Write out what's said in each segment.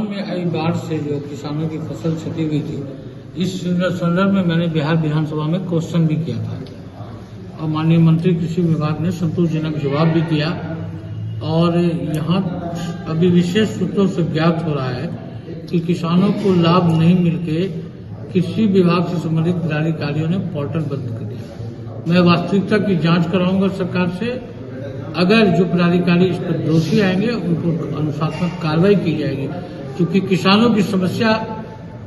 में आई बाढ़ से जो किसानों की फसल क्षति हुई थी, इस संदर्भ में मैंने बिहार विधानसभा में क्वेश्चन भी किया था और माननीय मंत्री कृषि विभाग ने संतोषजनक जवाब भी किया। और यहाँ अभी विशेष सूत्रों से ज्ञात हो रहा है कि किसानों को लाभ नहीं मिलके कृषि विभाग से संबंधित पदाधिकारियों ने पोर्टल बंद कर दिया। मैं वास्तविकता की जांच कराऊंगा सरकार से। अगर जो पदाधिकारी इस पर दोषी आएंगे उनको अनुशासनात्मक कार्रवाई की जाएगी, क्योंकि किसानों की समस्या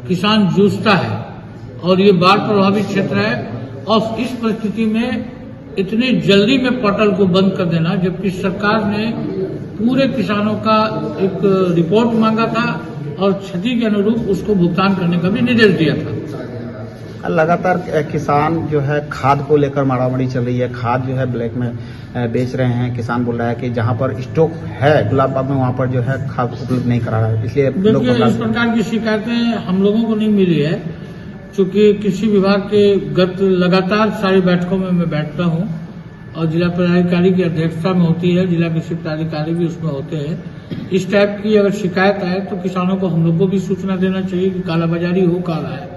किसान जूझता है और ये बाढ़ प्रभावित क्षेत्र है। और इस परिस्थिति में इतनी जल्दी में पोर्टल को बंद कर देना, जबकि सरकार ने पूरे किसानों का एक रिपोर्ट मांगा था और क्षति के अनुरूप उसको भुगतान करने का भी निर्देश दिया था। लगातार किसान जो है खाद को लेकर मारामारी चल रही है, खाद जो है ब्लैक में बेच रहे हैं। किसान बोल रहा है कि जहां पर स्टॉक है गुलाब बाग में वहां पर जो है खाद उपलब्ध नहीं करा रहा है, इसलिए देखिए इस प्रकार की शिकायतें हम लोगों को नहीं मिली है, क्योंकि कृषि विभाग के गत लगातार सारी बैठकों में मैं बैठता हूं और जिला पदाधिकारी की अध्यक्षता में होती है, जिला कृषि पदाधिकारी भी उसमें होते हैं। इस टाइप की अगर शिकायत आए तो किसानों को हम लोग को भी सूचना देना चाहिए कि कालाबाजारी हो कह रहा है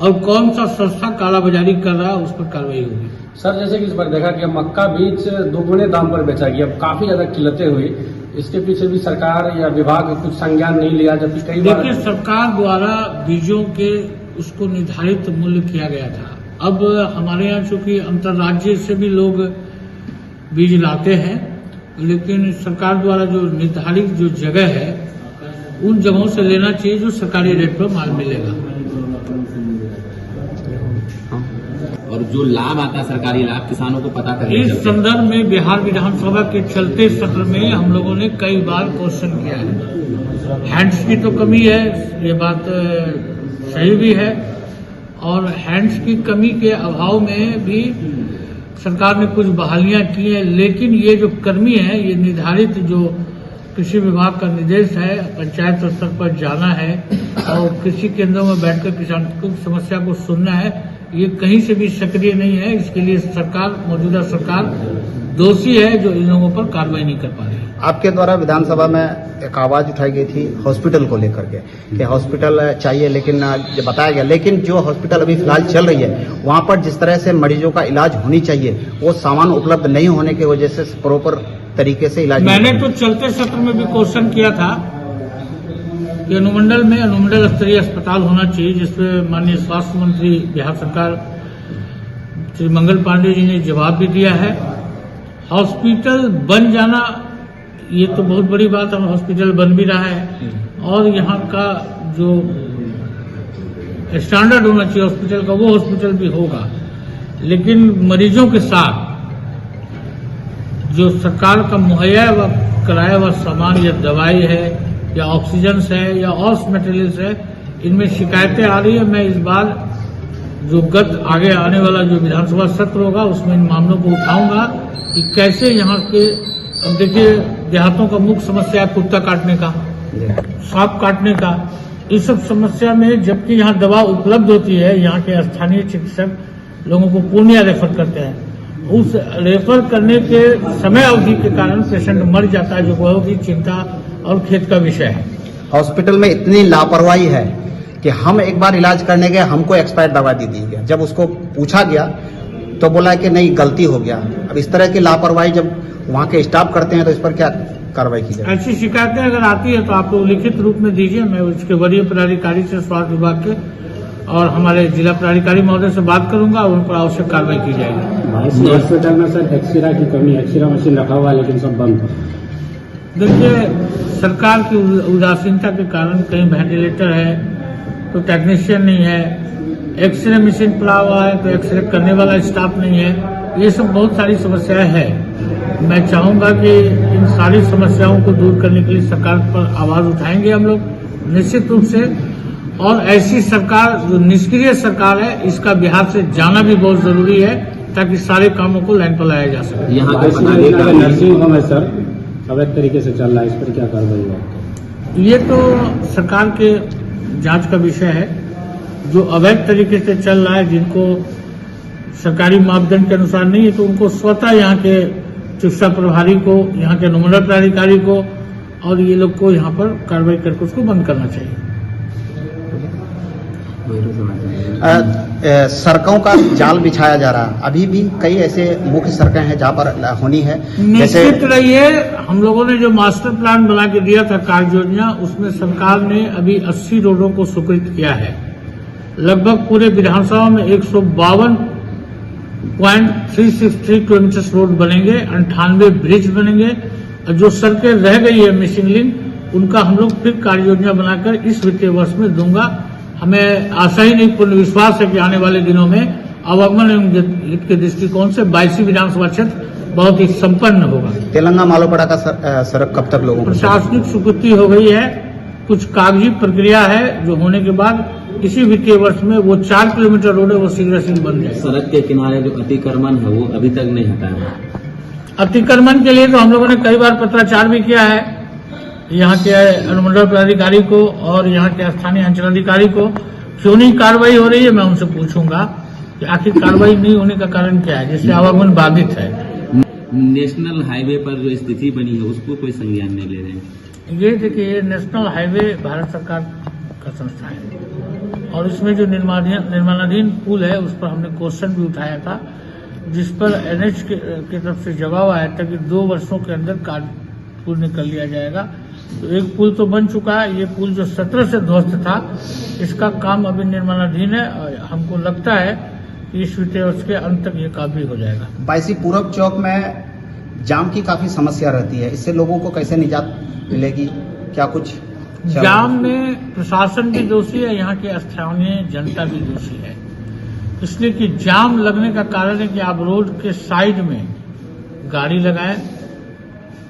और कौन सा संस्था कालाबाजारी कर रहा है, उस पर कार्रवाई होगी। सर, जैसे कि इस बार देखा कि मक्का बीज दोगुने दाम पर बेचा गया, अब काफी ज्यादा किल्लतें हुई, इसके पीछे भी सरकार या विभाग कुछ संज्ञान नहीं लिया, जबकि कई बार देखिए सरकार द्वारा बीजों के उसको निर्धारित मूल्य किया गया था। अब हमारे यहाँ चूंकि अंतर्राज्य से भी लोग बीज लाते हैं, लेकिन सरकार द्वारा जो निर्धारित जो जगह है उन जगहों से लेना चाहिए जो सरकारी रेट पर माल मिलेगा। और जो लाभ आता है सरकारी लाभ किसानों को पता करना। इस संदर्भ में बिहार विधानसभा के चलते सत्र में हम लोगों ने कई बार क्वेश्चन किया है। हैंड्स की तो कमी है, ये बात सही भी है, और हैंड्स की कमी के अभाव में भी सरकार ने कुछ बहालियां की हैं, लेकिन ये जो कर्मी है ये निर्धारित जो कृषि विभाग का निर्देश है पंचायत स्तर पर जाना है और कृषि केंद्रों में बैठकर किसान की समस्या को सुनना है, ये कहीं से भी सक्रिय नहीं है। इसके लिए सरकार, मौजूदा सरकार दोषी है जो इन लोगों पर कार्रवाई नहीं कर पा रही है। आपके द्वारा विधानसभा में एक आवाज उठाई गई थी हॉस्पिटल को लेकर के कि हॉस्पिटल चाहिए, लेकिन जो बताया गया, लेकिन जो हॉस्पिटल अभी फिलहाल चल रही है वहां पर जिस तरह से मरीजों का इलाज होनी चाहिए वो सामान उपलब्ध नहीं होने की वजह से प्रॉपर तरीके से इलाज। मैंने तो चलते सत्र में भी क्वेश्चन किया था कि अनुमंडल में अनुमंडल स्तरीय अस्पताल होना चाहिए, जिसपे माननीय स्वास्थ्य मंत्री बिहार सरकार श्री मंगल पांडे जी ने जवाब भी दिया है। हॉस्पिटल बन जाना ये तो बहुत बड़ी बात है, हॉस्पिटल बन भी रहा है और यहाँ का जो स्टैंडर्ड होना चाहिए हॉस्पिटल का वो हॉस्पिटल भी होगा, लेकिन मरीजों के साथ जो सरकार का मुहैया कराया हुआ सामान या दवाई है या ऑक्सीजन है या और मटेरियल्स है, इनमें शिकायतें आ रही है। मैं इस बार जो आगे आने वाला जो विधानसभा सत्र होगा उसमें इन मामलों को उठाऊंगा कि कैसे यहाँ के, अब देखिए देहातों का मुख्य समस्या है कुत्ता काटने का, सांप काटने का, इस सब समस्या में जबकि यहाँ दवा उपलब्ध होती है, यहाँ के स्थानीय चिकित्सक लोगों को पूर्णिया रेफर करते हैं, उस रेफर करने के समय अवधि के कारण पेशेंट मर जाता है, जो बहुत ही चिंता और खेद का विषय है। हॉस्पिटल में इतनी लापरवाही है कि हम एक बार इलाज करने गए, हमको एक्सपायर दवा दी गया, जब उसको पूछा गया तो बोला कि नहीं गलती हो गया। अब इस तरह की लापरवाही जब वहाँ के स्टाफ करते हैं तो इस पर क्या कार्रवाई की जाए? ऐसी शिकायतें अगर आती है तो आप लोग लिखित रूप में दीजिए, मैं उसके वरीय पदाधिकारी से स्वास्थ्य विभाग के और हमारे जिला पदाधिकारी महोदय से बात करूंगा और उन पर आवश्यक कार्रवाई की जाएगी। हॉस्पिटल में सर एक्सरा की कमी, एक्सरा मशीन रखा हुआ है लेकिन सब बंद है। देखिए सरकार की उदासीनता के कारण कहीं वेंटिलेटर है तो टेक्नीशियन नहीं है, एक्सरे मशीन पड़ा हुआ है तो एक्सरे करने वाला स्टाफ नहीं है, ये सब बहुत सारी समस्याएं हैं। मैं चाहूंगा कि इन सारी समस्याओं को दूर करने के लिए सरकार पर आवाज उठाएंगे हम लोग निश्चित रूप से, और ऐसी सरकार जो निष्क्रिय सरकार है इसका बिहार से जाना भी बहुत जरूरी है ताकि सारे कामों को लाइन पर लाया जा सके। यहाँ नर्सिंग होम है सर अवैध तरीके से चल रहा है, इस पर क्या कार्रवाई होगी? ये तो सरकार के जांच का विषय है। जो अवैध तरीके से चल रहा है, जिनको सरकारी मापदंड के अनुसार नहीं है, तो उनको स्वतः यहाँ के चिकित्सा प्रभारी को, यहाँ के अनुमंडल पदाधिकारी को और ये लोग को यहाँ पर कार्रवाई करके उसको बंद करना चाहिए। सड़कों का जाल बिछाया जा रहा है। अभी भी कई ऐसे मुख्य सड़कें हैं जहाँ पर होनी है। निश्चित रहिए, हम लोगों ने जो मास्टर प्लान बना के दिया था कार्य योजना, उसमें सरकार ने अभी 80 रोडों को स्वीकृत किया है। लगभग पूरे विधानसभा में 152.363 किलोमीटर रोड बनेंगे, 98 ब्रिज बनेंगे, और जो सड़कें रह गई है मिसिंग लिंक, उनका हम लोग फिर कार्य योजना बनाकर इस वित्तीय वर्ष में दूंगा। हमें आशा ही नहीं, पूर्ण विश्वास है कि आने वाले दिनों में आवागमन एवं हित के दृष्टिकोण से 22 विधानसभा क्षेत्र बहुत ही संपन्न होगा। तेलंगाना मालोपाड़ा का सड़क कब तक लोगों को? प्रशासनिक स्वीकृति हो गई है, कुछ कागजी प्रक्रिया है जो होने के बाद इसी वित्तीय वर्ष में वो 4 किलोमीटर रोड है वो शीघ्र बन जाए। सड़क के किनारे जो अतिक्रमण है वो अभी तक नहीं हटा है। अतिक्रमण के लिए तो हम लोगों ने कई बार पत्राचार भी किया है यहाँ के अनुमंडल पदाधिकारी को और यहाँ के स्थानीय अंचलाधिकारी को। क्यों नहीं कार्रवाई हो रही है, मैं उनसे पूछूंगा कि आखिर कार्रवाई नहीं होने का कारण क्या है जिससे आवागमन बाधित है। नेशनल हाईवे पर जो स्थिति बनी है उसको कोई संज्ञान नहीं ले रहे हैं। ये देखिए, नेशनल हाईवे भारत सरकार का संस्था है और इसमें जो निर्माणाधीन पुल है उस पर हमने क्वेश्चन भी उठाया था, जिस पर NH की तरफ से जवाब आया था कि 2 वर्षों के अंदर कार्य पूर्ण कर लिया जाएगा। तो एक पुल तो बन चुका है, ये पुल जो 17 से ध्वस्त था इसका काम अभी निर्माणाधीन है और हमको लगता है कि इस वित्तीय वर्ष के अंत तक ये काम भी हो जाएगा। बायसी पूरब चौक में जाम की काफी समस्या रहती है, इससे लोगों को कैसे निजात मिलेगी? क्या कुछ जाम में प्रशासन भी दोषी है, यहाँ की स्थानीय जनता भी दोषी है, इसलिए कि जाम लगने का कारण है कि आप रोड के साइड में गाड़ी लगाए,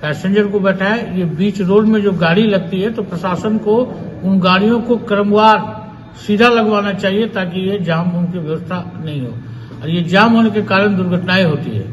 पैसेंजर को बैठाए। ये बीच रोड में जो गाड़ी लगती है तो प्रशासन को उन गाड़ियों को क्रमवार सीधा लगवाना चाहिए ताकि ये जाम होने की व्यवस्था नहीं हो, और ये जाम होने के कारण दुर्घटनाएं होती है।